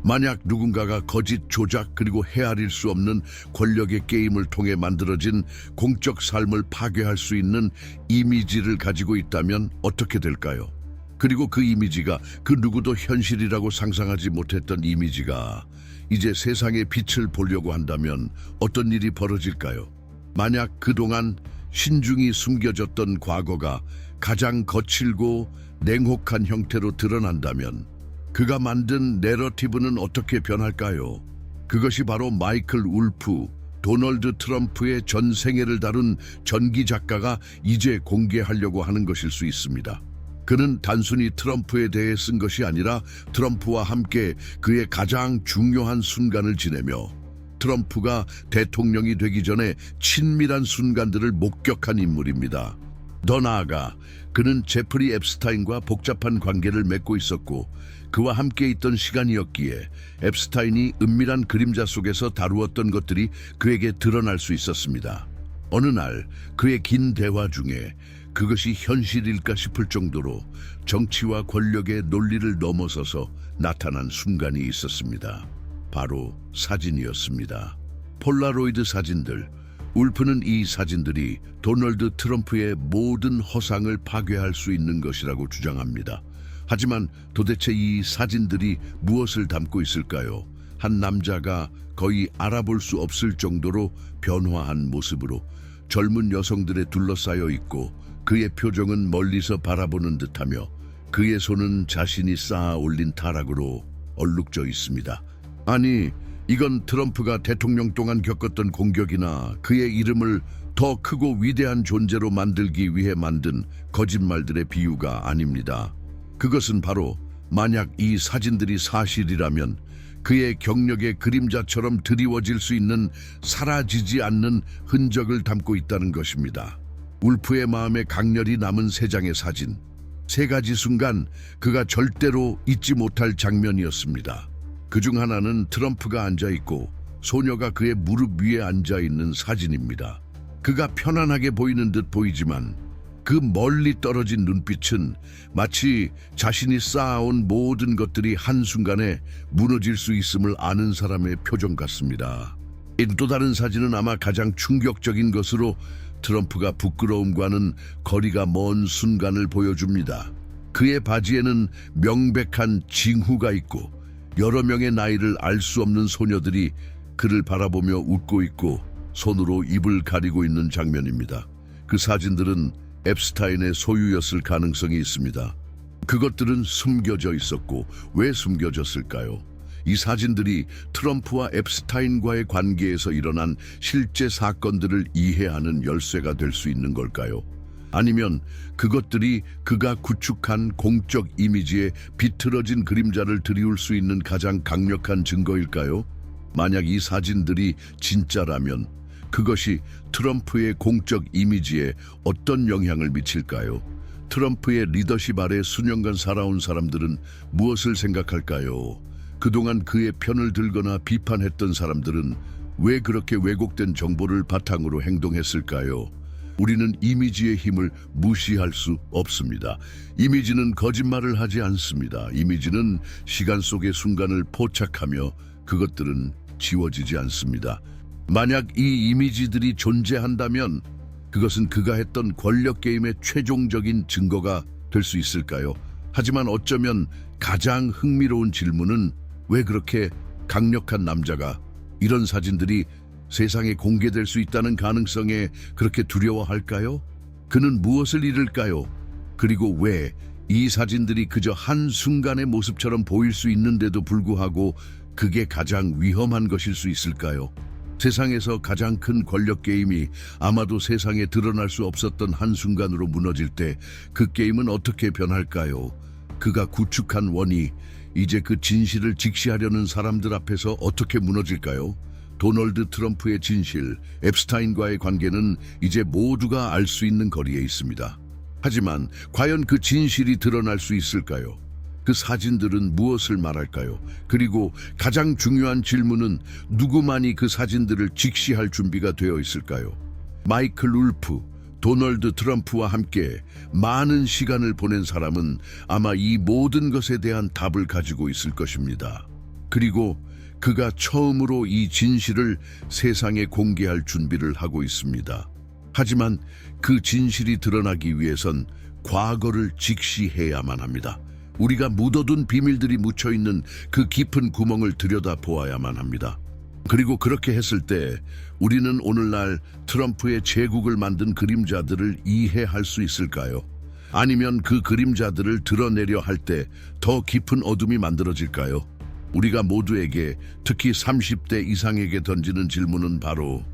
만약 누군가가 거짓 조작 그리고 헤아릴 수 없는 권력의 게임을 통해 만들어진 공적 삶을 파괴할 수 있는 이미지를 가지고 있다면 어떻게 될까요? 그리고 그 이미지가 그 누구도 현실이라고 상상하지 못했던 이미지가 이제 세상의 빛을 보려고 한다면 어떤 일이 벌어질까요? 만약 그동안 신중히 숨겨졌던 과거가 가장 거칠고 냉혹한 형태로 드러난다면 그가 만든 내러티브는 어떻게 변할까요? 그것이 바로 마이클 울프, 도널드 트럼프의 전 생애를 다룬 전기 작가가 이제 공개하려고 하는 것일 수 있습니다. 그는 단순히 트럼프에 대해 쓴 것이 아니라 트럼프와 함께 그의 가장 중요한 순간을 지내며 트럼프가 대통령이 되기 전에 친밀한 순간들을 목격한 인물입니다. 더 나아가 그는 제프리 앱스타인과 복잡한 관계를 맺고 있었고 그와 함께 있던 시간이었기에 앱스타인이 은밀한 그림자 속에서 다루었던 것들이 그에게 드러날 수 있었습니다. 어느 날 그의 긴 대화 중에 그것이 현실일까 싶을 정도로 정치와 권력의 논리를 넘어서서 나타난 순간이 있었습니다. 바로 사진이었습니다. 폴라로이드 사진들. 울프는 이 사진들이 도널드 트럼프의 모든 허상을 파괴할 수 있는 것이라고 주장합니다. 하지만 도대체 이 사진들이 무엇을 담고 있을까요? 한 남자가 거의 알아볼 수 없을 정도로 변화한 모습으로 젊은 여성들에 둘러싸여 있고 그의 표정은 멀리서 바라보는 듯하며 그의 손은 자신이 쌓아 올린 타락으로 얼룩져 있습니다. 아니, 이건 트럼프가 대통령 동안 겪었던 공격이나 그의 이름을 더 크고 위대한 존재로 만들기 위해 만든 거짓말들의 비유가 아닙니다. 그것은 바로 만약 이 사진들이 사실이라면 그의 경력의 그림자처럼 드리워질 수 있는 사라지지 않는 흔적을 담고 있다는 것입니다. 울프의 마음에 강렬히 남은 세 장의 사진. 세 가지 순간 그가 절대로 잊지 못할 장면이었습니다. 그중 하나는 트럼프가 앉아있고 소녀가 그의 무릎 위에 앉아있는 사진입니다. 그가 편안하게 보이는 듯 보이지만 그 멀리 떨어진 눈빛은 마치 자신이 쌓아온 모든 것들이 한순간에 무너질 수 있음을 아는 사람의 표정 같습니다. 또 다른 사진은 아마 가장 충격적인 것으로 트럼프가 부끄러움과는 거리가 먼 순간을 보여줍니다. 그의 바지에는 명백한 징후가 있고 여러 명의 나이를 알 수 없는 소녀들이 그를 바라보며 웃고 있고 손으로 입을 가리고 있는 장면입니다. 그 사진들은 앱스타인의 소유였을 가능성이 있습니다. 그것들은 숨겨져 있었고 왜 숨겨졌을까요? 이 사진들이 트럼프와 앱스타인과의 관계에서 일어난 실제 사건들을 이해하는 열쇠가 될 수 있는 걸까요? 아니면 그것들이 그가 구축한 공적 이미지에 비틀어진 그림자를 드리울 수 있는 가장 강력한 증거일까요? 만약 이 사진들이 진짜라면 그것이 트럼프의 공적 이미지에 어떤 영향을 미칠까요? 트럼프의 리더십 아래 수년간 살아온 사람들은 무엇을 생각할까요? 그동안 그의 편을 들거나 비판했던 사람들은 왜 그렇게 왜곡된 정보를 바탕으로 행동했을까요? 우리는 이미지의 힘을 무시할 수 없습니다. 이미지는 거짓말을 하지 않습니다. 이미지는 시간 속의 순간을 포착하며 그것들은 지워지지 않습니다. 만약 이 이미지들이 존재한다면 그것은 그가 했던 권력 게임의 최종적인 증거가 될 수 있을까요? 하지만 어쩌면 가장 흥미로운 질문은 왜 그렇게 강력한 남자가 이런 사진들이 세상에 공개될 수 있다는 가능성에 그렇게 두려워할까요? 그는 무엇을 잃을까요? 그리고 왜 이 사진들이 그저 한순간의 모습처럼 보일 수 있는데도 불구하고 그게 가장 위험한 것일 수 있을까요? 세상에서 가장 큰 권력 게임이 아마도 세상에 드러날 수 없었던 한순간으로 무너질 때 그 게임은 어떻게 변할까요? 그가 구축한 원이 이제 그 진실을 직시하려는 사람들 앞에서 어떻게 무너질까요? 도널드 트럼프의 진실, 앱스타인과의 관계는 이제 모두가 알 수 있는 거리에 있습니다. 하지만 과연 그 진실이 드러날 수 있을까요? 그 사진들은 무엇을 말할까요? 그리고 가장 중요한 질문은 누구만이 그 사진들을 직시할 준비가 되어 있을까요? 마이클 울프, 도널드 트럼프와 함께 많은 시간을 보낸 사람은 아마 이 모든 것에 대한 답을 가지고 있을 것입니다. 그리고 그가 처음으로 이 진실을 세상에 공개할 준비를 하고 있습니다. 하지만 그 진실이 드러나기 위해선 과거를 직시해야만 합니다. 우리가 묻어둔 비밀들이 묻혀있는 그 깊은 구멍을 들여다보아야만 합니다. 그리고 그렇게 했을 때 우리는 오늘날 트럼프의 제국을 만든 그림자들을 이해할 수 있을까요? 아니면 그 그림자들을 드러내려 할 때 더 깊은 어둠이 만들어질까요? 우리가 모두에게, 특히 30대 이상에게 던지는 질문은 바로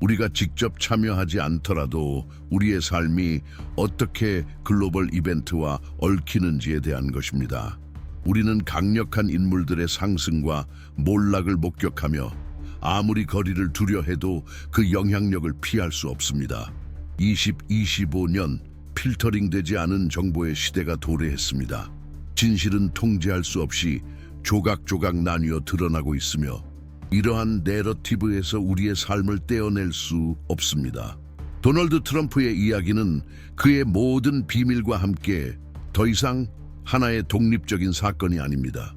우리가 직접 참여하지 않더라도 우리의 삶이 어떻게 글로벌 이벤트와 얽히는지에 대한 것입니다. 우리는 강력한 인물들의 상승과 몰락을 목격하며 아무리 거리를 두려 해도 그 영향력을 피할 수 없습니다. 2025년 필터링되지 않은 정보의 시대가 도래했습니다. 진실은 통제할 수 없이 조각조각 나뉘어 드러나고 있으며 이러한 내러티브에서 우리의 삶을 떼어낼 수 없습니다. 도널드 트럼프의 이야기는 그의 모든 비밀과 함께 더 이상 하나의 독립적인 사건이 아닙니다.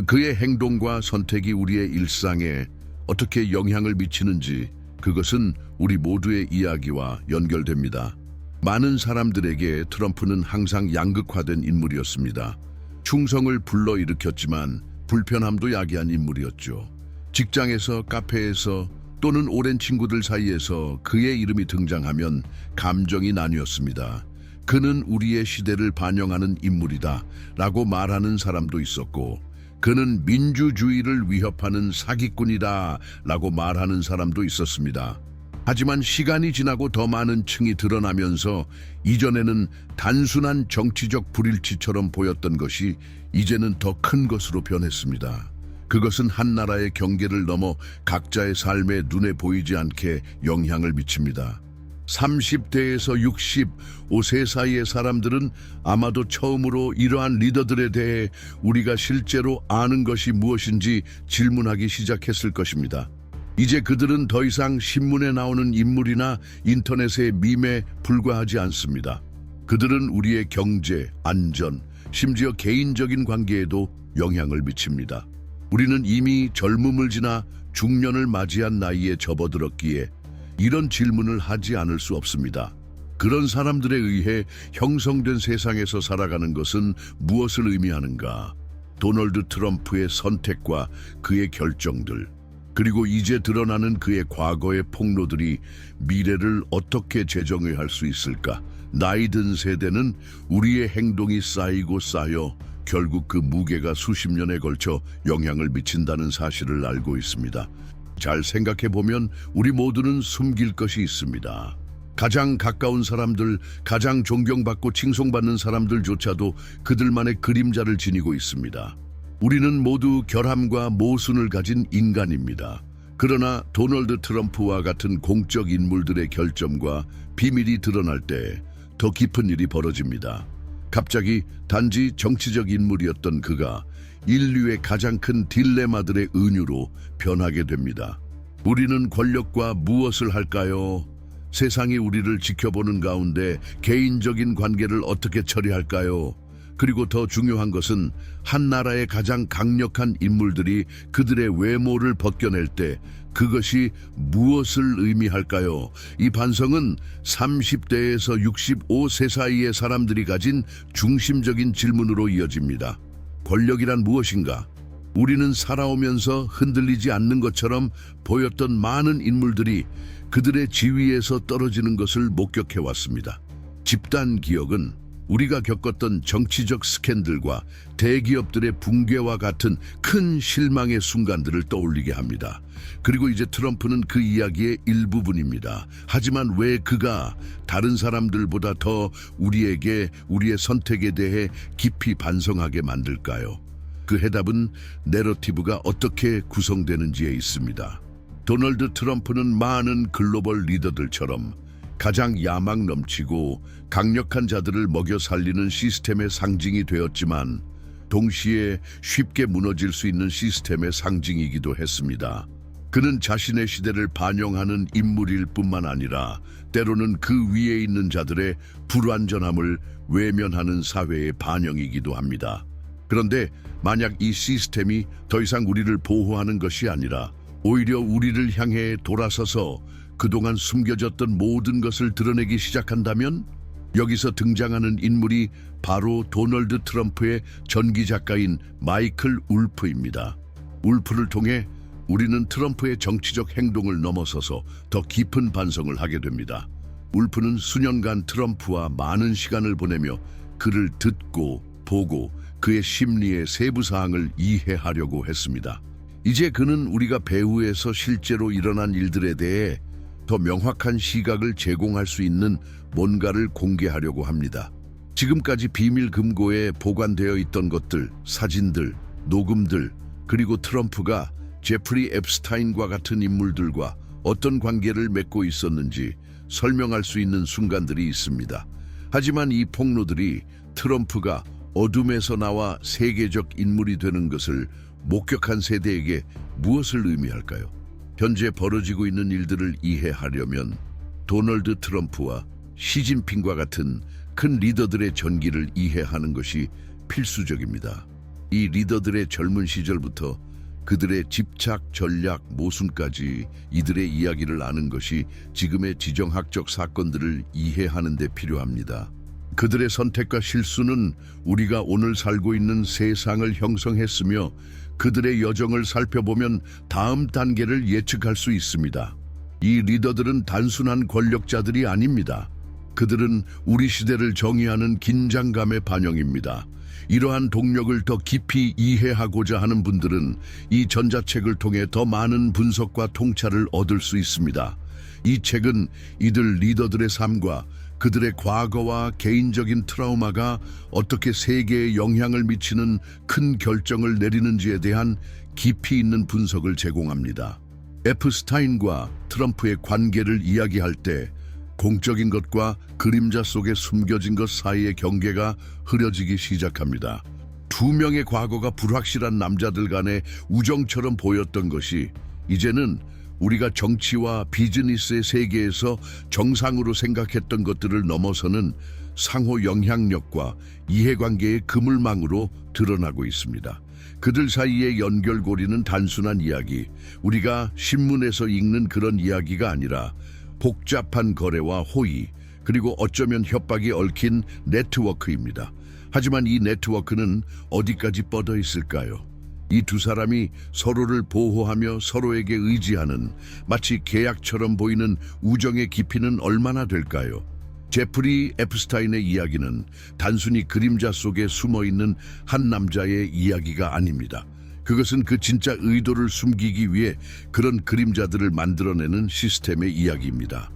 그의 행동과 선택이 우리의 일상에 어떻게 영향을 미치는지 그것은 우리 모두의 이야기와 연결됩니다. 많은 사람들에게 트럼프는 항상 양극화된 인물이었습니다. 충성을 불러일으켰지만 불편함도 야기한 인물이었죠. 직장에서, 카페에서 또는 오랜 친구들 사이에서 그의 이름이 등장하면 감정이 나뉘었습니다. 그는 우리의 시대를 반영하는 인물이다 라고 말하는 사람도 있었고, 그는 민주주의를 위협하는 사기꾼이다 라고 말하는 사람도 있었습니다. 하지만 시간이 지나고 더 많은 층이 드러나면서 이전에는 단순한 정치적 불일치처럼 보였던 것이 이제는 더 큰 것으로 변했습니다. 그것은 한 나라의 경계를 넘어 각자의 삶에 눈에 보이지 않게 영향을 미칩니다. 30대에서 65세 사이의 사람들은 아마도 처음으로 이러한 리더들에 대해 우리가 실제로 아는 것이 무엇인지 질문하기 시작했을 것입니다. 이제 그들은 더 이상 신문에 나오는 인물이나 인터넷의 밈에 불과하지 않습니다. 그들은 우리의 경제, 안전, 심지어 개인적인 관계에도 영향을 미칩니다. 우리는 이미 젊음을 지나 중년을 맞이한 나이에 접어들었기에 이런 질문을 하지 않을 수 없습니다. 그런 사람들에 의해 형성된 세상에서 살아가는 것은 무엇을 의미하는가? 도널드 트럼프의 선택과 그의 결정들, 그리고 이제 드러나는 그의 과거의 폭로들이 미래를 어떻게 재정의할 할 수 있을까? 나이 든 세대는 우리의 행동이 쌓이고 쌓여 결국 그 무게가 수십 년에 걸쳐 영향을 미친다는 사실을 알고 있습니다. 잘 생각해보면 우리 모두는 숨길 것이 있습니다. 가장 가까운 사람들, 가장 존경받고 칭송받는 사람들조차도 그들만의 그림자를 지니고 있습니다. 우리는 모두 결함과 모순을 가진 인간입니다. 그러나 도널드 트럼프와 같은 공적 인물들의 결점과 비밀이 드러날 때 더 깊은 일이 벌어집니다. 갑자기 단지 정치적 인물이었던 그가 인류의 가장 큰 딜레마들의 은유로 변하게 됩니다. 우리는 권력과 무엇을 할까요? 세상이 우리를 지켜보는 가운데 개인적인 관계를 어떻게 처리할까요? 그리고 더 중요한 것은 한 나라의 가장 강력한 인물들이 그들의 외모를 벗겨낼 때 그것이 무엇을 의미할까요? 이 반성은 30대에서 65세 사이의 사람들이 가진 중심적인 질문으로 이어집니다. 권력이란 무엇인가? 우리는 살아오면서 흔들리지 않는 것처럼 보였던 많은 인물들이 그들의 지위에서 떨어지는 것을 목격해왔습니다. 집단 기억은 우리가 겪었던 정치적 스캔들과 대기업들의 붕괴와 같은 큰 실망의 순간들을 떠올리게 합니다. 그리고 이제 트럼프는 그 이야기의 일부분입니다. 하지만 왜 그가 다른 사람들보다 더 우리에게 우리의 선택에 대해 깊이 반성하게 만들까요? 그 해답은 내러티브가 어떻게 구성되는지에 있습니다. 도널드 트럼프는 많은 글로벌 리더들처럼 가장 야망 넘치고 강력한 자들을 먹여 살리는 시스템의 상징이 되었지만 동시에 쉽게 무너질 수 있는 시스템의 상징이기도 했습니다. 그는 자신의 시대를 반영하는 인물일 뿐만 아니라 때로는 그 위에 있는 자들의 불완전함을 외면하는 사회의 반영이기도 합니다. 그런데 만약 이 시스템이 더 이상 우리를 보호하는 것이 아니라 오히려 우리를 향해 돌아서서 그동안 숨겨졌던 모든 것을 드러내기 시작한다면 여기서 등장하는 인물이 바로 도널드 트럼프의 전기 작가인 마이클 울프입니다. 울프를 통해 우리는 트럼프의 정치적 행동을 넘어서서 더 깊은 반성을 하게 됩니다. 울프는 수년간 트럼프와 많은 시간을 보내며 그를 듣고 보고 그의 심리의 세부 사항을 이해하려고 했습니다. 이제 그는 우리가 배후에서 실제로 일어난 일들에 대해 더 명확한 시각을 제공할 수 있는 뭔가를 공개하려고 합니다. 지금까지 비밀 금고에 보관되어 있던 것들, 사진들, 녹음들, 그리고 트럼프가 제프리 앱스타인과 같은 인물들과 어떤 관계를 맺고 있었는지 설명할 수 있는 순간들이 있습니다. 하지만 이 폭로들이 트럼프가 어둠에서 나와 세계적 인물이 되는 것을 목격한 세대에게 무엇을 의미할까요? 현재 벌어지고 있는 일들을 이해하려면 도널드 트럼프와 시진핑과 같은 큰 리더들의 전기를 이해하는 것이 필수적입니다. 이 리더들의 젊은 시절부터 그들의 집착, 전략, 모순까지 이들의 이야기를 아는 것이 지금의 지정학적 사건들을 이해하는 데 필요합니다. 그들의 선택과 실수는 우리가 오늘 살고 있는 세상을 형성했으며 그들의 여정을 살펴보면 다음 단계를 예측할 수 있습니다. 이 리더들은 단순한 권력자들이 아닙니다. 그들은 우리 시대를 정의하는 긴장감의 반영입니다. 이러한 동력을 더 깊이 이해하고자 하는 분들은 이 전자책을 통해 더 많은 분석과 통찰을 얻을 수 있습니다. 이 책은 이들 리더들의 삶과 그들의 과거와 개인적인 트라우마가 어떻게 세계에 영향을 미치는 큰 결정을 내리는지에 대한 깊이 있는 분석을 제공합니다. 에프스타인과 트럼프의 관계를 이야기할 때 공적인 것과 그림자 속에 숨겨진 것 사이의 경계가 흐려지기 시작합니다. 두 명의 과거가 불확실한 남자들 간의 우정처럼 보였던 것이 이제는 우리가 정치와 비즈니스의 세계에서 정상으로 생각했던 것들을 넘어서는 상호 영향력과 이해관계의 그물망으로 드러나고 있습니다. 그들 사이의 연결고리는 단순한 이야기, 우리가 신문에서 읽는 그런 이야기가 아니라 복잡한 거래와 호의, 그리고 어쩌면 협박이 얽힌 네트워크입니다. 하지만 이 네트워크는 어디까지 뻗어 있을까요? 이 두 사람이 서로를 보호하며 서로에게 의지하는 마치 계약처럼 보이는 우정의 깊이는 얼마나 될까요? 제프리 앱스타인의 이야기는 단순히 그림자 속에 숨어있는 한 남자의 이야기가 아닙니다. 그것은 그 진짜 의도를 숨기기 위해 그런 그림자들을 만들어내는 시스템의 이야기입니다.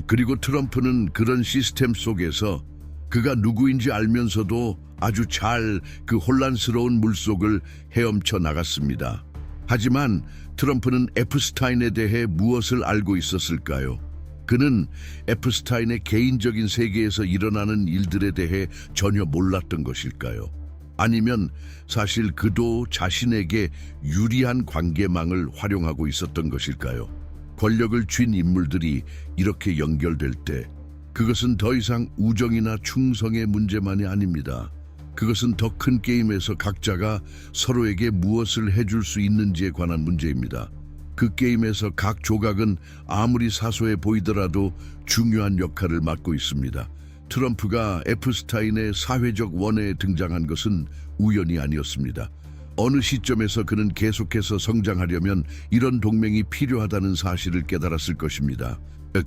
그리고 트럼프는 그런 시스템 속에서 그가 누구인지 알면서도 아주 잘 그 혼란스러운 물속을 헤엄쳐 나갔습니다. 하지만 트럼프는 에프스타인에 대해 무엇을 알고 있었을까요? 그는 에프스타인의 개인적인 세계에서 일어나는 일들에 대해 전혀 몰랐던 것일까요? 아니면 사실 그도 자신에게 유리한 관계망을 활용하고 있었던 것일까요? 권력을 쥔 인물들이 이렇게 연결될 때 그것은 더 이상 우정이나 충성의 문제만이 아닙니다. 그것은 더 큰 게임에서 각자가 서로에게 무엇을 해줄 수 있는지에 관한 문제입니다. 그 게임에서 각 조각은 아무리 사소해 보이더라도 중요한 역할을 맡고 있습니다. 트럼프가 에프스타인의 사회적 원회에 등장한 것은 우연이 아니었습니다. 어느 시점에서 그는 계속해서 성장하려면 이런 동맹이 필요하다는 사실을 깨달았을 것입니다.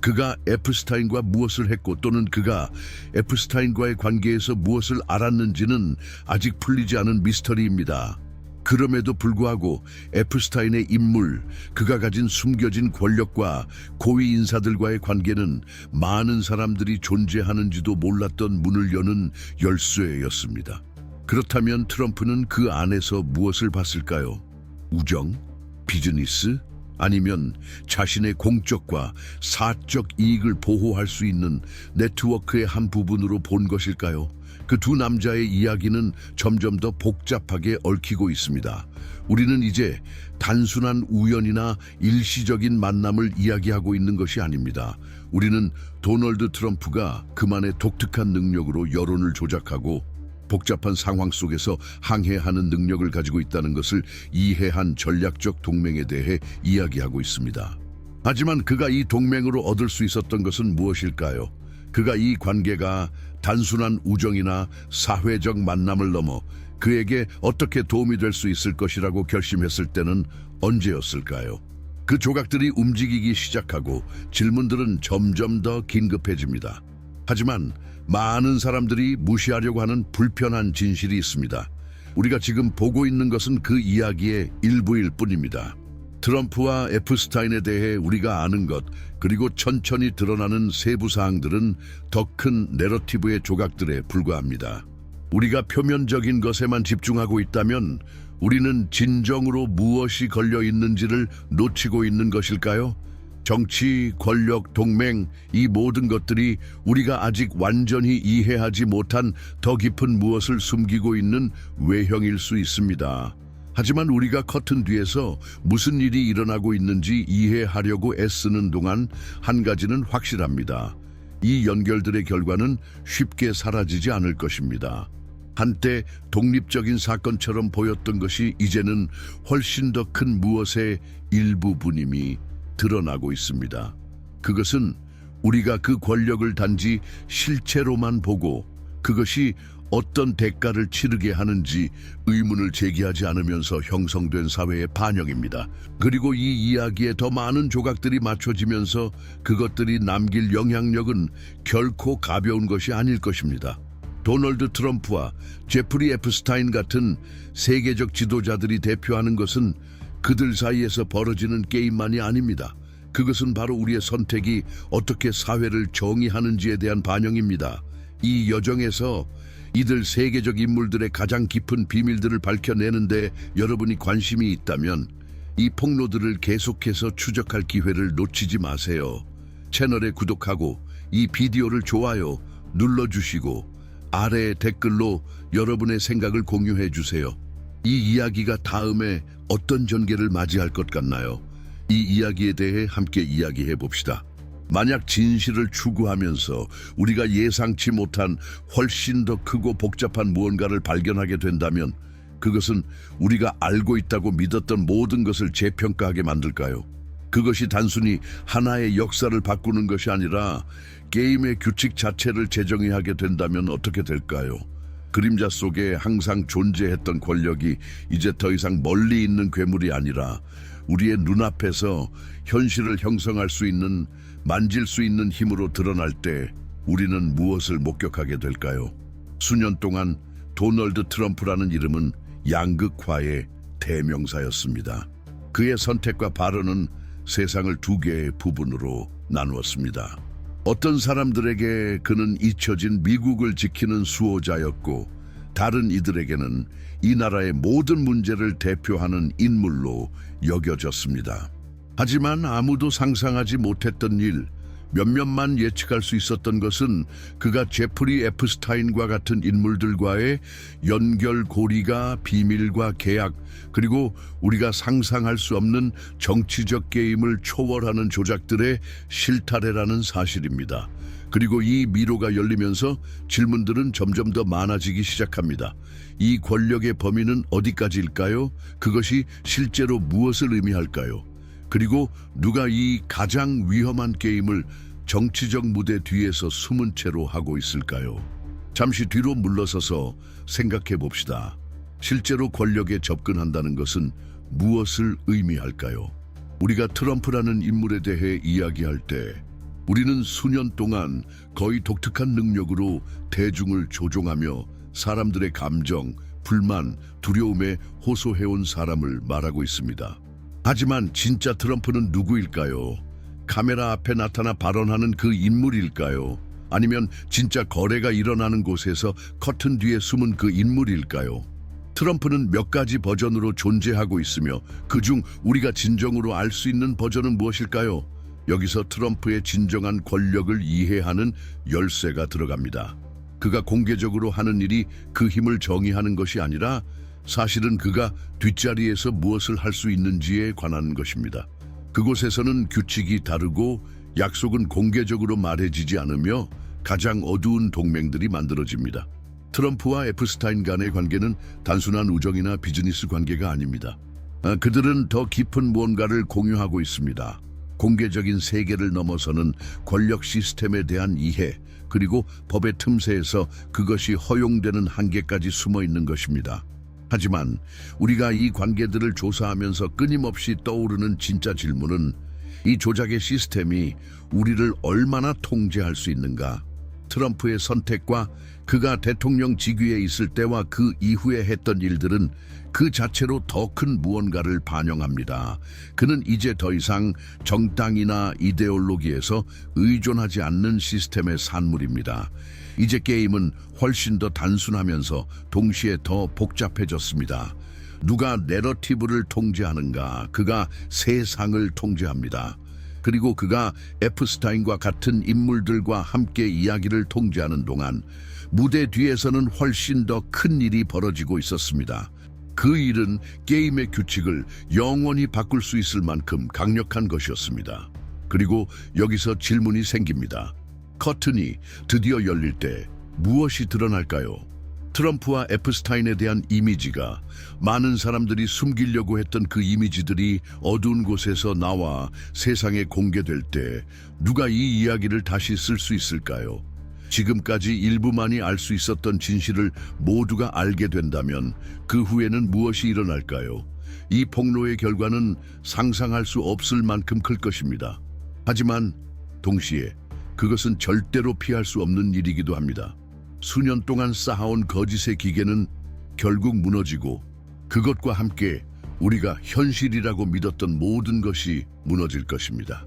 그가 에프스타인과 무엇을 했고 또는 그가 에프스타인과의 관계에서 무엇을 알았는지는 아직 풀리지 않은 미스터리입니다. 그럼에도 불구하고 에프스타인의 인물, 그가 가진 숨겨진 권력과 고위 인사들과의 관계는 많은 사람들이 존재하는지도 몰랐던 문을 여는 열쇠였습니다. 그렇다면 트럼프는 그 안에서 무엇을 봤을까요? 우정? 비즈니스? 아니면 자신의 공적과 사적 이익을 보호할 수 있는 네트워크의 한 부분으로 본 것일까요? 그 두 남자의 이야기는 점점 더 복잡하게 얽히고 있습니다. 우리는 이제 단순한 우연이나 일시적인 만남을 이야기하고 있는 것이 아닙니다. 우리는 도널드 트럼프가 그만의 독특한 능력으로 여론을 조작하고 복잡한 상황 속에서 항해하는 능력을 가지고 있다는 것을 이해한 전략적 동맹에 대해 이야기하고 있습니다. 하지만 그가 이 동맹으로 얻을 수 있었던 것은 무엇일까요? 그가 이 관계가 단순한 우정이나 사회적 만남을 넘어 그에게 어떻게 도움이 될 수 있을 것이라고 결심했을 때는 언제였을까요? 그 조각들이 움직이기 시작하고 질문들은 점점 더 긴급해집니다. 하지만 많은 사람들이 무시하려고 하는 불편한 진실이 있습니다. 우리가 지금 보고 있는 것은 그 이야기의 일부일 뿐입니다. 트럼프와 에프스타인에 대해 우리가 아는 것, 그리고 천천히 드러나는 세부 사항들은 더 큰 내러티브의 조각들에 불과합니다. 우리가 표면적인 것에만 집중하고 있다면 우리는 진정으로 무엇이 걸려 있는지를 놓치고 있는 것일까요? 정치, 권력, 동맹, 이 모든 것들이 우리가 아직 완전히 이해하지 못한 더 깊은 무엇을 숨기고 있는 외형일 수 있습니다. 하지만 우리가 커튼 뒤에서 무슨 일이 일어나고 있는지 이해하려고 애쓰는 동안 한 가지는 확실합니다. 이 연결들의 결과는 쉽게 사라지지 않을 것입니다. 한때 독립적인 사건처럼 보였던 것이 이제는 훨씬 더 큰 무엇의 일부분임이 드러나고 있습니다. 그것은 우리가 그 권력을 단지 실체로만 보고 그것이 어떤 대가를 치르게 하는지 의문을 제기하지 않으면서 형성된 사회의 반영입니다. 그리고 이 이야기에 더 많은 조각들이 맞춰지면서 그것들이 남길 영향력은 결코 가벼운 것이 아닐 것입니다. 도널드 트럼프와 제프리 에프스타인 같은 세계적 지도자들이 대표하는 것은 그들 사이에서 벌어지는 게임만이 아닙니다. 그것은 바로 우리의 선택이 어떻게 사회를 정의하는지에 대한 반영입니다. 이 여정에서 이들 세계적 인물들의 가장 깊은 비밀들을 밝혀내는데 여러분이 관심이 있다면 이 폭로들을 계속해서 추적할 기회를 놓치지 마세요. 채널에 구독하고 이 비디오를 좋아요 눌러주시고 아래 댓글로 여러분의 생각을 공유해 주세요. 이 이야기가 다음에 어떤 전개를 맞이할 것 같나요? 이 이야기에 대해 함께 이야기해 봅시다. 만약 진실을 추구하면서 우리가 예상치 못한 훨씬 더 크고 복잡한 무언가를 발견하게 된다면 그것은 우리가 알고 있다고 믿었던 모든 것을 재평가하게 만들까요? 그것이 단순히 하나의 역사를 바꾸는 것이 아니라 게임의 규칙 자체를 재정의하게 된다면 어떻게 될까요? 그림자 속에 항상 존재했던 권력이 이제 더 이상 멀리 있는 괴물이 아니라 우리의 눈앞에서 현실을 형성할 수 있는, 만질 수 있는 힘으로 드러날 때 우리는 무엇을 목격하게 될까요? 수년 동안 도널드 트럼프라는 이름은 양극화의 대명사였습니다. 그의 선택과 발언은 세상을 두 개의 부분으로 나누었습니다. 어떤 사람들에게 그는 잊혀진 미국을 지키는 수호자였고 다른 이들에게는 이 나라의 모든 문제를 대표하는 인물로 여겨졌습니다. 하지만 아무도 상상하지 못했던 일, 몇몇만 예측할 수 있었던 것은 그가 제프리 에프스타인과 같은 인물들과의 연결고리가 비밀과 계약, 그리고 우리가 상상할 수 없는 정치적 게임을 초월하는 조작들의 실타래라는 사실입니다. 그리고 이 미로가 열리면서 질문들은 점점 더 많아지기 시작합니다. 이 권력의 범위는 어디까지일까요? 그것이 실제로 무엇을 의미할까요? 그리고 누가 이 가장 위험한 게임을 정치적 무대 뒤에서 숨은 채로 하고 있을까요? 잠시 뒤로 물러서서 생각해 봅시다. 실제로 권력에 접근한다는 것은 무엇을 의미할까요? 우리가 트럼프라는 인물에 대해 이야기할 때 우리는 수년 동안 거의 독특한 능력으로 대중을 조종하며 사람들의 감정, 불만, 두려움에 호소해온 사람을 말하고 있습니다. 하지만 진짜 트럼프는 누구일까요? 카메라 앞에 나타나 발언하는 그 인물일까요? 아니면 진짜 거래가 일어나는 곳에서 커튼 뒤에 숨은 그 인물일까요? 트럼프는 몇 가지 버전으로 존재하고 있으며 그중 우리가 진정으로 알 수 있는 버전은 무엇일까요? 여기서 트럼프의 진정한 권력을 이해하는 열쇠가 들어갑니다. 그가 공개적으로 하는 일이 그 힘을 정의하는 것이 아니라 사실은 그가 뒷자리에서 무엇을 할 수 있는지에 관한 것입니다. 그곳에서는 규칙이 다르고 약속은 공개적으로 말해지지 않으며 가장 어두운 동맹들이 만들어집니다. 트럼프와 에프스타인 간의 관계는 단순한 우정이나 비즈니스 관계가 아닙니다. 그들은 더 깊은 무언가를 공유하고 있습니다. 공개적인 세계를 넘어서는 권력 시스템에 대한 이해, 그리고 법의 틈새에서 그것이 허용되는 한계까지 숨어 있는 것입니다. 하지만 우리가 이 관계들을 조사하면서 끊임없이 떠오르는 진짜 질문은 이 조작의 시스템이 우리를 얼마나 통제할 수 있는가? 트럼프의 선택과 그가 대통령 직위에 있을 때와 그 이후에 했던 일들은 그 자체로 더 큰 무언가를 반영합니다. 그는 이제 더 이상 정당이나 이데올로기에서 의존하지 않는 시스템의 산물입니다. 이제 게임은 훨씬 더 단순하면서 동시에 더 복잡해졌습니다. 누가 내러티브를 통제하는가? 그가 세상을 통제합니다. 그리고 그가 에프스타인과 같은 인물들과 함께 이야기를 통제하는 동안 무대 뒤에서는 훨씬 더 큰 일이 벌어지고 있었습니다. 그 일은 게임의 규칙을 영원히 바꿀 수 있을 만큼 강력한 것이었습니다. 그리고 여기서 질문이 생깁니다. 커튼이 드디어 열릴 때 무엇이 드러날까요? 트럼프와 에프스타인에 대한 이미지가, 많은 사람들이 숨기려고 했던 그 이미지들이 어두운 곳에서 나와 세상에 공개될 때 누가 이 이야기를 다시 쓸 수 있을까요? 지금까지 일부만이 알 수 있었던 진실을 모두가 알게 된다면 그 후에는 무엇이 일어날까요? 이 폭로의 결과는 상상할 수 없을 만큼 클 것입니다. 하지만 동시에 그것은 절대로 피할 수 없는 일이기도 합니다. 수년 동안 쌓아온 거짓의 기계는 결국 무너지고 그것과 함께 우리가 현실이라고 믿었던 모든 것이 무너질 것입니다.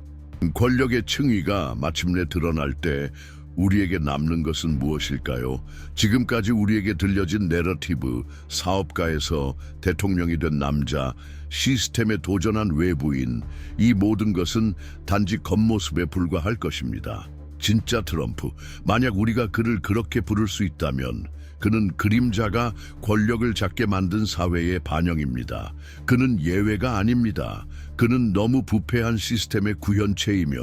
권력의 층위가 마침내 드러날 때 우리에게 남는 것은 무엇일까요? 지금까지 우리에게 들려진 내러티브, 사업가에서 대통령이 된 남자, 시스템에 도전한 외부인, 이 모든 것은 단지 겉모습에 불과할 것입니다. 진짜 트럼프, 만약 우리가 그를 그렇게 부를 수 있다면 그는 그림자가 권력을 잡게 만든 사회의 반영입니다. 그는 예외가 아닙니다. 그는 너무 부패한 시스템의 구현체이며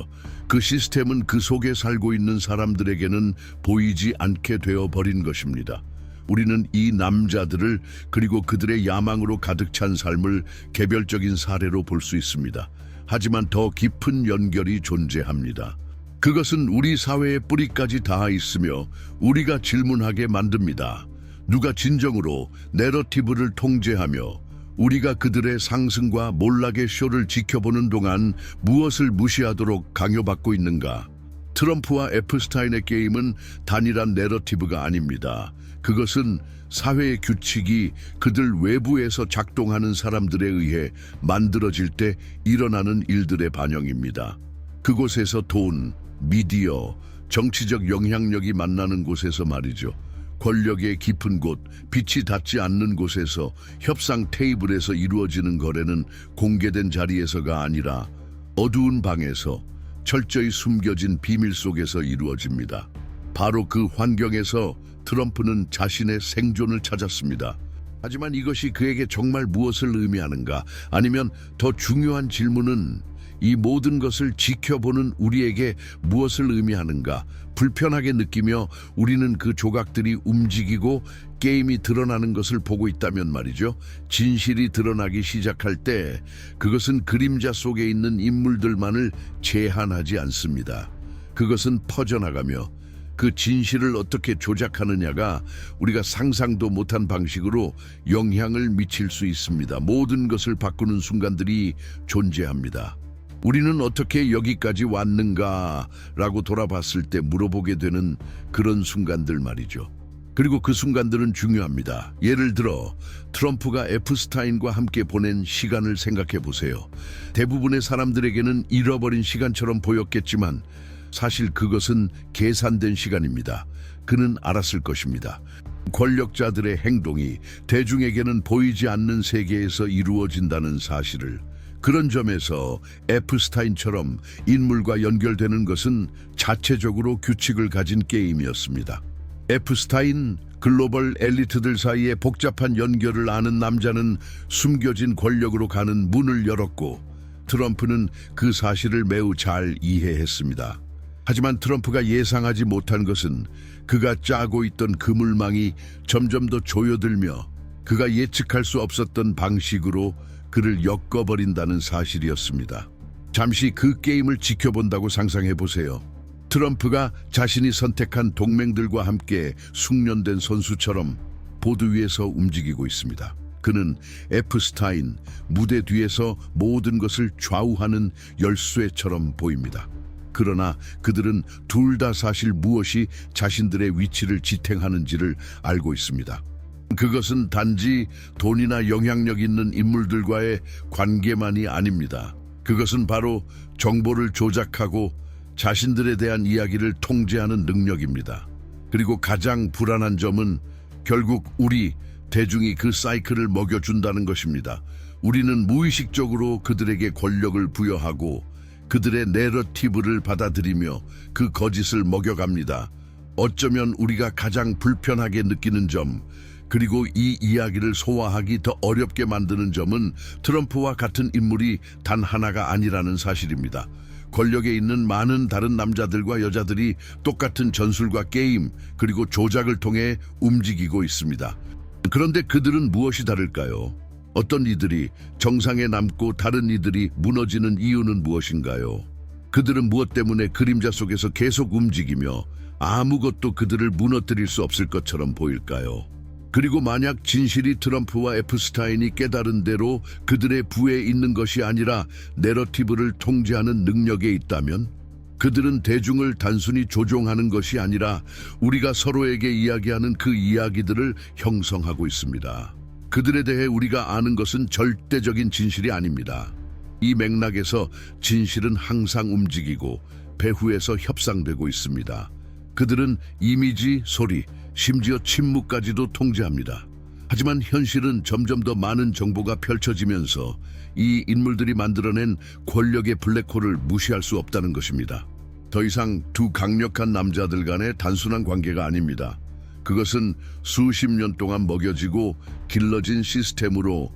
그 시스템은 그 속에 살고 있는 사람들에게는 보이지 않게 되어버린 것입니다. 우리는 이 남자들을, 그리고 그들의 야망으로 가득 찬 삶을 개별적인 사례로 볼 수 있습니다. 하지만 더 깊은 연결이 존재합니다. 그것은 우리 사회의 뿌리까지 닿아 있으며 우리가 질문하게 만듭니다. 누가 진정으로 내러티브를 통제하며 우리가 그들의 상승과 몰락의 쇼를 지켜보는 동안 무엇을 무시하도록 강요받고 있는가? 트럼프와 에프스타인의 게임은 단일한 내러티브가 아닙니다. 그것은 사회의 규칙이 그들 외부에서 작동하는 사람들에 의해 만들어질 때 일어나는 일들의 반영입니다. 그곳에서 돈, 미디어, 정치적 영향력이 만나는 곳에서 말이죠. 권력의 깊은 곳, 빛이 닿지 않는 곳에서, 협상 테이블에서 이루어지는 거래는 공개된 자리에서가 아니라 어두운 방에서, 철저히 숨겨진 비밀 속에서 이루어집니다. 바로 그 환경에서 트럼프는 자신의 생존을 찾았습니다. 하지만 이것이 그에게 정말 무엇을 의미하는가? 아니면 더 중요한 질문은 이 모든 것을 지켜보는 우리에게 무엇을 의미하는가? 불편하게 느끼며 우리는 그 조각들이 움직이고 게임이 드러나는 것을 보고 있다면 말이죠. 진실이 드러나기 시작할 때 그것은 그림자 속에 있는 인물들만을 제한하지 않습니다. 그것은 퍼져나가며 그 진실을 어떻게 조작하느냐가 우리가 상상도 못한 방식으로 영향을 미칠 수 있습니다. 모든 것을 바꾸는 순간들이 존재합니다. 우리는 어떻게 여기까지 왔는가라고 돌아봤을 때 물어보게 되는 그런 순간들 말이죠. 그리고 그 순간들은 중요합니다. 예를 들어 트럼프가 에프스타인과 함께 보낸 시간을 생각해 보세요. 대부분의 사람들에게는 잃어버린 시간처럼 보였겠지만 사실 그것은 계산된 시간입니다. 그는 알았을 것입니다. 권력자들의 행동이 대중에게는 보이지 않는 세계에서 이루어진다는 사실을. 그런 점에서 에프스타인처럼 인물과 연결되는 것은 자체적으로 규칙을 가진 게임이었습니다. 에프스타인, 글로벌 엘리트들 사이의 복잡한 연결을 아는 남자는 숨겨진 권력으로 가는 문을 열었고 트럼프는 그 사실을 매우 잘 이해했습니다. 하지만 트럼프가 예상하지 못한 것은 그가 짜고 있던 그물망이 점점 더 조여들며 그가 예측할 수 없었던 방식으로 그를 엮어버린다는 사실이었습니다. 잠시 그 게임을 지켜본다고 상상해 보세요. 트럼프가 자신이 선택한 동맹들과 함께 숙련된 선수처럼 보드 위에서 움직이고 있습니다. 그는 에프스타인, 무대 뒤에서 모든 것을 좌우하는 열쇠처럼 보입니다. 그러나 그들은 둘 다 사실 무엇이 자신들의 위치를 지탱하는지를 알고 있습니다. 그것은 단지 돈이나 영향력 있는 인물들과의 관계만이 아닙니다. 그것은 바로 정보를 조작하고 자신들에 대한 이야기를 통제하는 능력입니다. 그리고 가장 불안한 점은 결국 우리 대중이 그 사이클을 먹여준다는 것입니다. 우리는 무의식적으로 그들에게 권력을 부여하고 그들의 내러티브를 받아들이며 그 거짓을 먹여갑니다. 어쩌면 우리가 가장 불편하게 느끼는 점, 그리고 이 이야기를 소화하기 더 어렵게 만드는 점은 트럼프와 같은 인물이 단 하나가 아니라는 사실입니다. 권력에 있는 많은 다른 남자들과 여자들이 똑같은 전술과 게임, 그리고 조작을 통해 움직이고 있습니다. 그런데 그들은 무엇이 다를까요? 어떤 이들이 정상에 남고 다른 이들이 무너지는 이유는 무엇인가요? 그들은 무엇 때문에 그림자 속에서 계속 움직이며 아무것도 그들을 무너뜨릴 수 없을 것처럼 보일까요? 그리고 만약 진실이 트럼프와 에프스타인이 깨달은 대로 그들의 부에 있는 것이 아니라 내러티브를 통제하는 능력에 있다면 그들은 대중을 단순히 조종하는 것이 아니라 우리가 서로에게 이야기하는 그 이야기들을 형성하고 있습니다. 그들에 대해 우리가 아는 것은 절대적인 진실이 아닙니다. 이 맥락에서 진실은 항상 움직이고 배후에서 협상되고 있습니다. 그들은 이미지, 소리, 심지어 침묵까지도 통제합니다. 하지만 현실은 점점 더 많은 정보가 펼쳐지면서 이 인물들이 만들어낸 권력의 블랙홀을 무시할 수 없다는 것입니다. 더 이상 두 강력한 남자들 간의 단순한 관계가 아닙니다. 그것은 수십 년 동안 먹여지고 길러진 시스템으로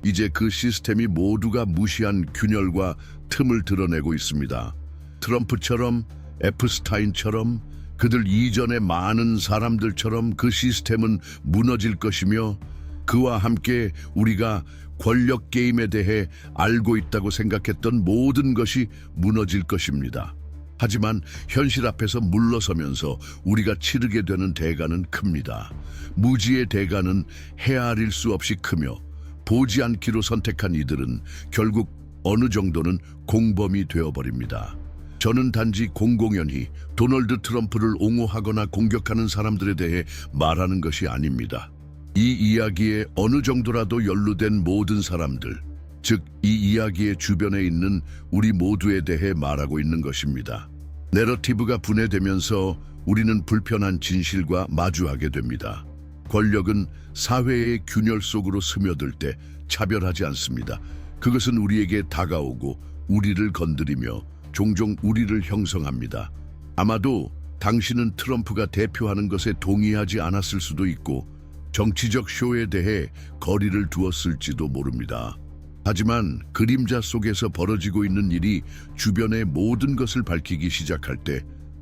이제 그 시스템이 모두가 무시한 균열과 틈을 드러내고 있습니다. 트럼프처럼, 에프스타인처럼, 그들 이전의 많은 사람들처럼 그 시스템은 무너질 것이며 그와 함께 우리가 권력 게임에 대해 알고 있다고 생각했던 모든 것이 무너질 것입니다. 하지만 현실 앞에서 물러서면서 우리가 치르게 되는 대가는 큽니다. 무지의 대가는 헤아릴 수 없이 크며 보지 않기로 선택한 이들은 결국 어느 정도는 공범이 되어버립니다. 저는 단지 공공연히 도널드 트럼프를 옹호하거나 공격하는 사람들에 대해 말하는 것이 아닙니다. 이 이야기에 어느 정도라도 연루된 모든 사람들, 즉 이 이야기의 주변에 있는 우리 모두에 대해 말하고 있는 것입니다. 내러티브가 분해되면서 우리는 불편한 진실과 마주하게 됩니다. 권력은 사회의 균열 속으로 스며들 때 차별하지 않습니다. 그것은 우리에게 다가오고 우리를 건드리며 종종 우리를 형성합니다. 아마도 당신은 트럼프가 대표하는 것에 동의하지 않았을 수도 있고 정치적 쇼에 대해 거리를 두었을지도 모릅니다. 하지만 그림자 속에서 벌어지고 있는 일이 주변의 모든 것을 밝히기 시작할 때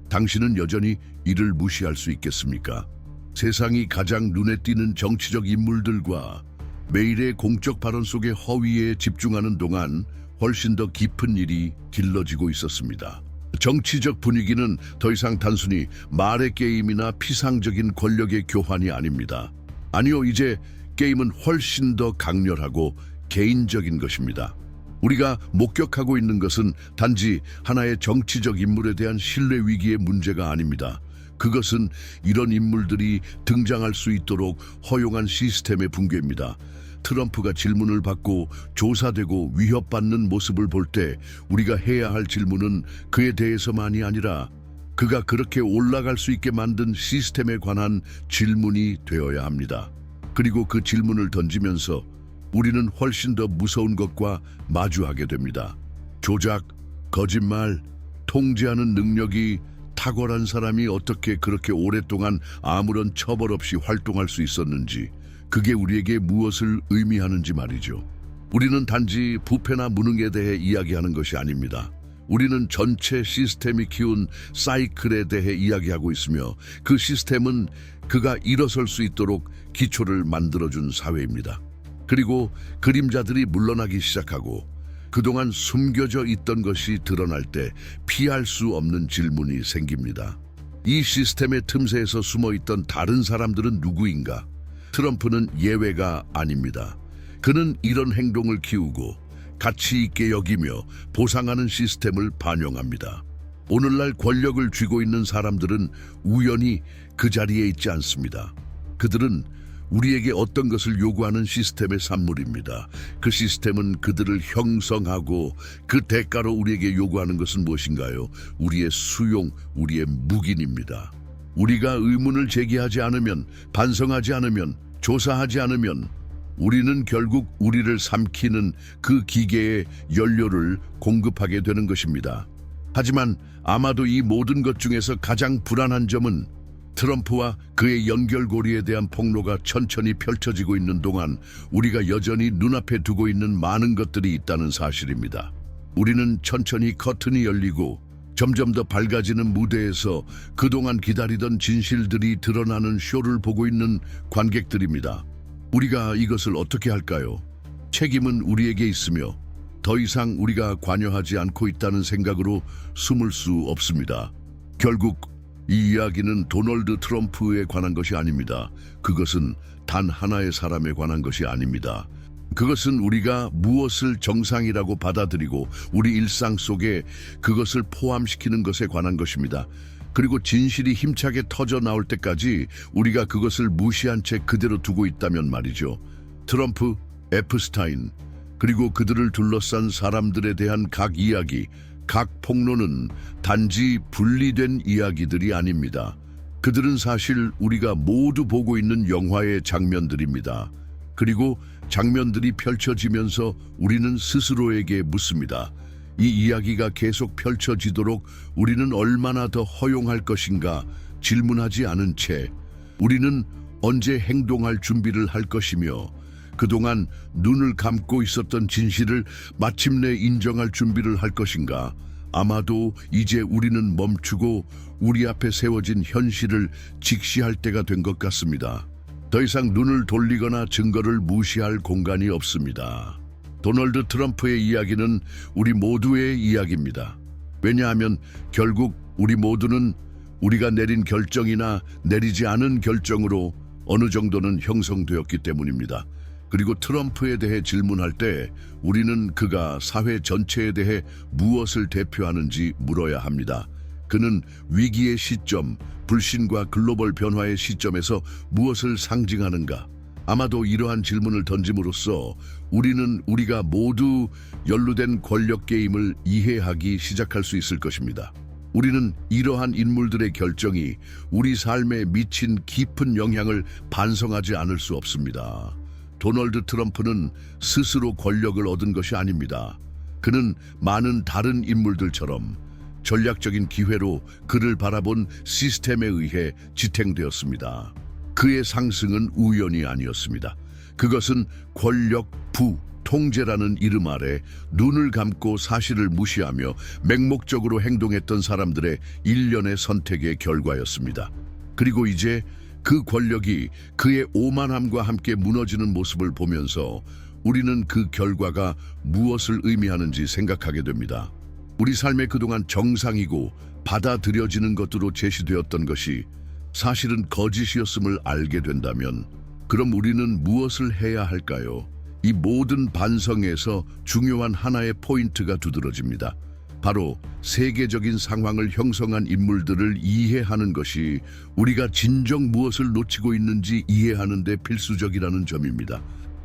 당신은 여전히 이를 무시할 수 있겠습니까? 세상이 가장 눈에 띄는 정치적 인물들과 매일의 공적 발언 속의 허위에 집중하는 동안 훨씬 더 깊은 일이 길러지고 있었습니다. 정치적 분위기는 더 이상 단순히 말의 게임이나 피상적인 권력의 교환이 아닙니다. 아니요, 이제 게임은 훨씬 더 강렬하고 개인적인 것입니다. 우리가 목격하고 있는 것은 단지 하나의 정치적 인물에 대한 신뢰 위기의 문제가 아닙니다. 그것은 이런 인물들이 등장할 수 있도록 허용한 시스템의 붕괴입니다. 트럼프가 질문을 받고 조사되고 위협받는 모습을 볼 때 우리가 해야 할 질문은 그에 대해서만이 아니라 그가 그렇게 올라갈 수 있게 만든 시스템에 관한 질문이 되어야 합니다. 그리고 그 질문을 던지면서 우리는 훨씬 더 무서운 것과 마주하게 됩니다. 조작, 거짓말, 통제하는 능력이 탁월한 사람이 어떻게 그렇게 오랫동안 아무런 처벌 없이 활동할 수 있었는지, 그게 우리에게 무엇을 의미하는지 말이죠. 우리는 단지 부패나 무능에 대해 이야기하는 것이 아닙니다. 우리는 전체 시스템이 키운 사이클에 대해 이야기하고 있으며 그 시스템은 그가 일어설 수 있도록 기초를 만들어준 사회입니다. 그리고 그림자들이 물러나기 시작하고 그동안 숨겨져 있던 것이 드러날 때 피할 수 없는 질문이 생깁니다. 이 시스템의 틈새에서 숨어있던 다른 사람들은 누구인가? 트럼프는 예외가 아닙니다. 그는 이런 행동을 키우고 가치 있게 여기며 보상하는 시스템을 반영합니다. 오늘날 권력을 쥐고 있는 사람들은 우연히 그 자리에 있지 않습니다. 그들은 우리에게 어떤 것을 요구하는 시스템의 산물입니다. 그 시스템은 그들을 형성하고 그 대가로 우리에게 요구하는 것은 무엇인가요? 우리의 수용, 우리의 묵인입니다. 우리가 의문을 제기하지 않으면, 반성하지 않으면, 조사하지 않으면 우리는 결국 우리를 삼키는 그 기계의 연료를 공급하게 되는 것입니다. 하지만 아마도 이 모든 것 중에서 가장 불안한 점은 트럼프와 그의 연결고리에 대한 폭로가 천천히 펼쳐지고 있는 동안 우리가 여전히 눈앞에 두고 있는 많은 것들이 있다는 사실입니다. 우리는 천천히 커튼이 열리고 점점 더 밝아지는 무대에서 그동안 기다리던 진실들이 드러나는 쇼를 보고 있는 관객들입니다. 우리가 이것을 어떻게 할까요? 책임은 우리에게 있으며 더 이상 우리가 관여하지 않고 있다는 생각으로 숨을 수 없습니다. 결국 이 이야기는 도널드 트럼프에 관한 것이 아닙니다. 그것은 단 하나의 사람에 관한 것이 아닙니다. 그것은 우리가 무엇을 정상이라고 받아들이고 우리 일상 속에 그것을 포함시키는 것에 관한 것입니다. 그리고 진실이 힘차게 터져 나올 때까지 우리가 그것을 무시한 채 그대로 두고 있다면 말이죠. 트럼프, 에프스타인, 그리고 그들을 둘러싼 사람들에 대한 각 이야기, 각 폭로는 단지 분리된 이야기들이 아닙니다. 그들은 사실 우리가 모두 보고 있는 영화의 장면들입니다. 그리고 장면들이 펼쳐지면서 우리는 스스로에게 묻습니다. 이 이야기가 계속 펼쳐지도록 우리는 얼마나 더 허용할 것인가 질문하지 않은 채 우리는 언제 행동할 준비를 할 것이며 그동안 눈을 감고 있었던 진실을 마침내 인정할 준비를 할 것인가. 아마도 이제 우리는 멈추고 우리 앞에 세워진 현실을 직시할 때가 된 것 같습니다. 더 이상 눈을 돌리거나 증거를 무시할 공간이 없습니다. 도널드 트럼프의 이야기는 우리 모두의 이야기입니다. 왜냐하면 결국 우리 모두는 우리가 내린 결정이나 내리지 않은 결정으로 어느 정도는 형성되었기 때문입니다. 그리고 트럼프에 대해 질문할 때 우리는 그가 사회 전체에 대해 무엇을 대표하는지 물어야 합니다. 그는 위기의 시점, 불신과 글로벌 변화의 시점에서 무엇을 상징하는가? 아마도 이러한 질문을 던짐으로써 우리는 우리가 모두 연루된 권력 게임을 이해하기 시작할 수 있을 것입니다. 우리는 이러한 인물들의 결정이 우리 삶에 미친 깊은 영향을 반성하지 않을 수 없습니다. 도널드 트럼프는 스스로 권력을 얻은 것이 아닙니다. 그는 많은 다른 인물들처럼 전략적인 기회로 그를 바라본 시스템에 의해 지탱되었습니다. 그의 상승은 우연이 아니었습니다. 그것은 권력, 부, 통제라는 이름 아래 눈을 감고 사실을 무시하며 맹목적으로 행동했던 사람들의 일련의 선택의 결과였습니다. 그리고 이제 그 권력이 그의 오만함과 함께 무너지는 모습을 보면서 우리는 그 결과가 무엇을 의미하는지 생각하게 됩니다. 우리 삶에 그동안 정상이고 받아들여지는 것으로 제시되었던 것이 사실은 거짓이었음을 알게 된다면 그럼 우리는 무엇을 해야 할까요? 이 모든 반성에서 중요한 하나의 포인트가 두드러집니다. 바로 세계적인 상황을 형성한 인물들을 이해하는 것이 우리가 진정 무엇을 놓치고 있는지 이해하는 데 필수적이라는 점입니다.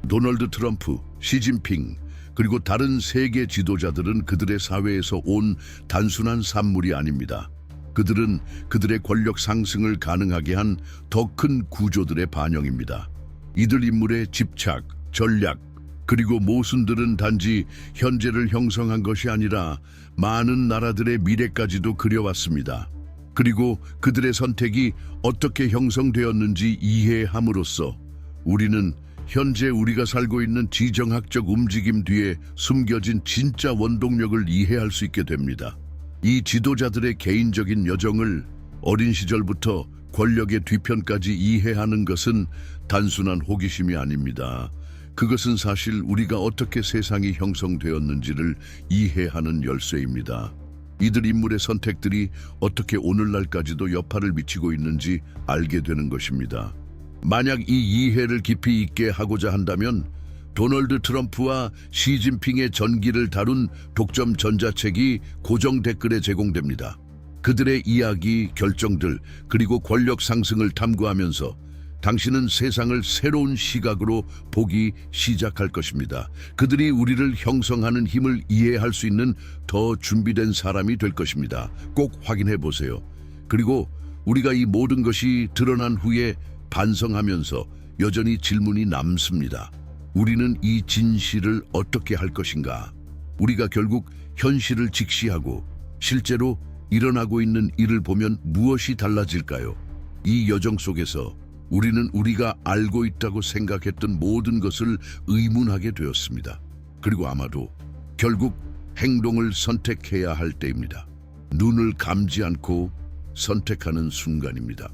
도널드 트럼프, 시진핑, 그리고 다른 세계 지도자들은 그들의 사회에서 온 단순한 산물이 아닙니다. 그들은 그들의 권력 상승을 가능하게 한 더 큰 구조들의 반영입니다. 이들 인물의 집착, 전략, 그리고 모순들은 단지 현재를 형성한 것이 아니라 많은 나라들의 미래까지도 그려왔습니다. 그리고 그들의 선택이 어떻게 형성되었는지 이해함으로써 우리는 현재 우리가 살고 있는 지정학적 움직임 뒤에 숨겨진 진짜 원동력을 이해할 수 있게 됩니다. 이 지도자들의 개인적인 여정을 어린 시절부터 권력의 뒤편까지 이해하는 것은 단순한 호기심이 아닙니다. 그것은 사실 우리가 어떻게 세상이 형성되었는지를 이해하는 열쇠입니다. 이들 인물의 선택들이 어떻게 오늘날까지도 여파를 미치고 있는지 알게 되는 것입니다. 만약 이 이해를 깊이 있게 하고자 한다면 도널드 트럼프와 시진핑의 전기를 다룬 독점 전자책이 고정 댓글에 제공됩니다. 그들의 이야기, 결정들, 그리고 권력 상승을 탐구하면서 당신은 세상을 새로운 시각으로 보기 시작할 것입니다. 그들이 우리를 형성하는 힘을 이해할 수 있는 더 준비된 사람이 될 것입니다. 꼭 확인해 보세요. 그리고 우리가 이 모든 것이 드러난 후에 반성하면서 여전히 질문이 남습니다. 우리는 이 진실을 어떻게 할 것인가? 우리가 결국 현실을 직시하고 실제로 일어나고 있는 일을 보면 무엇이 달라질까요? 이 여정 속에서 우리는 우리가 알고 있다고 생각했던 모든 것을 의문하게 되었습니다. 그리고 아마도 결국 행동을 선택해야 할 때입니다. 눈을 감지 않고 선택하는 순간입니다.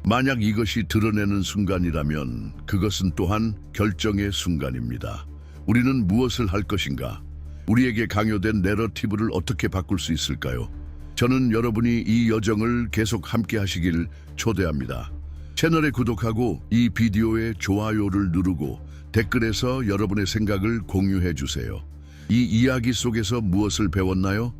만약 이것이 드러내는 순간이라면 그것은 또한 결정의 순간입니다. 우리는 무엇을 할 것인가? 우리에게 강요된 내러티브를 어떻게 바꿀 수 있을까요? 저는 여러분이 이 여정을 계속 함께 하시길 초대합니다. 채널에 구독하고 이 비디오에 좋아요를 누르고 댓글에서 여러분의 생각을 공유해 주세요. 이 이야기 속에서 무엇을 배웠나요?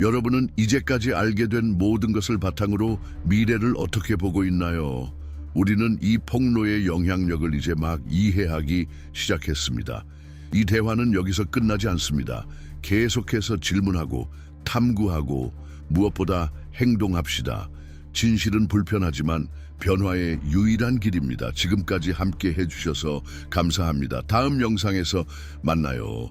여러분은 이제까지 알게 된 모든 것을 바탕으로 미래를 어떻게 보고 있나요? 우리는 이 폭로의 영향력을 이제 막 이해하기 시작했습니다. 이 대화는 여기서 끝나지 않습니다. 계속해서 질문하고 탐구하고 무엇보다 행동합시다. 진실은 불편하지만 변화의 유일한 길입니다. 지금까지 함께 해주셔서 감사합니다. 다음 영상에서 만나요.